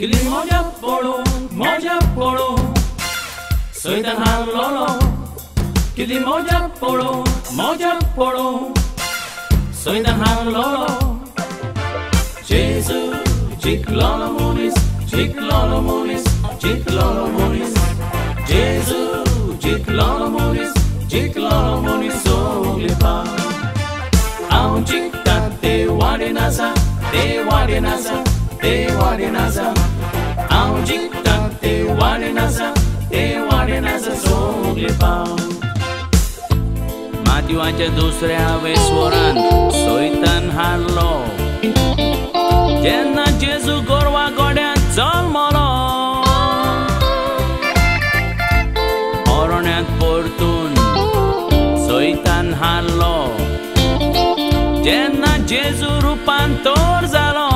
Kili moja polo, soy tan halolo. Kili moja polo, soy tan halolo. Jesus, Jiklolo Munis, Jiklolo Munis, Jiklolo Munis. Jesus, Jiklolo Munis, Jiklolo Munis, Oglipa. Aun jikta te wadenasa, te wadenasa, te wadenasa. Aun jikta te wadenasa, Oglipa. मातीवाच्या दुसऱ्या वेस्वरान सोयतान हारलो जेन्ना जेजू गोरवा गोड्यांत जल्मलो अरण्यांत परतून सोयतान हारलो जेन्ना जेजू रुपांतर जालो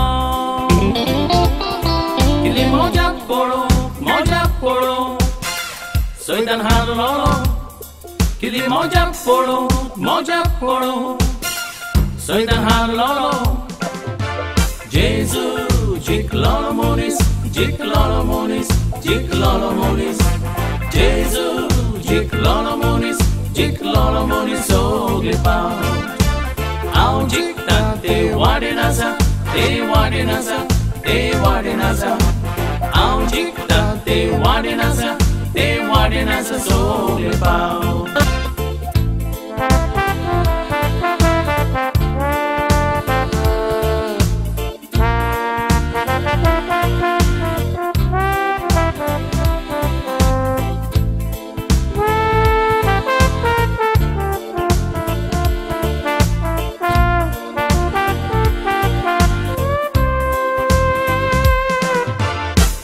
Kili moja polo, soy tan halolo. Kili moja polo, soy tan halolo. Jesus, Jiklolo Munis, Jiklolo Munis, Jiklolo Munis. Jesus, Jiklolo Munis, Jiklolo Munis, Oglipa. Aun jikta te wadenasa, te wadenasa, te wadenasa. Aun jikta te wadenasa, Oglipa.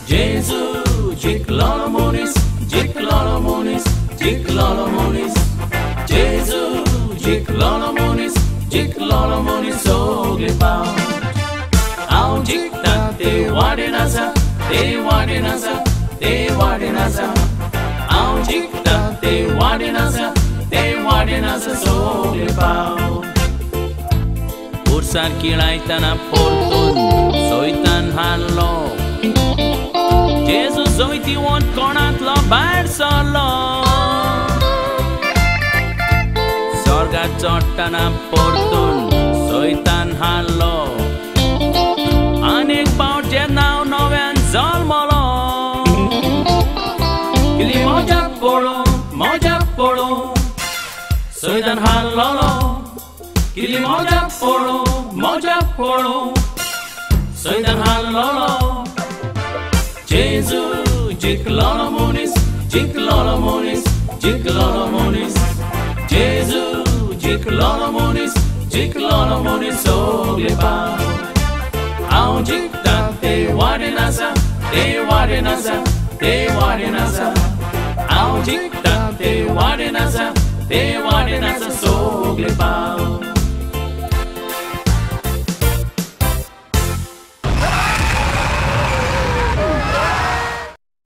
Jesus, Jiklolo Munis, Jiklolo Munis, Jiklolo Munis. Jesus, Jiklolo Munis, Jiklolo Munis, Oglipa. Aun jikta te wadenasa, te wadenasa, te wadenasa. Aun jikta te wadenasa, Oglipa. उर्सार किळायतना परतून सोयतान हारलो जेजू जोयती वोन कोणांतलो भायर सरलो स्वर्गात चडटना परतून सोयतान हारलो आनीक फावट जेन्ना हांव नव्यान जल्मलो Kili moja polo, soy tan halolo. Kili moja polo, soy tan halolo. Jesus, Jiklolo Munis, Jiklolo Munis, Jiklolo Munis. Jesus, Jiklolo Munis, Jiklolo Munis, Oglipa. Aun jikta te wadenasa, te wadenasa, te wadenasa. Aun jikta te wadenasa, Oglipa.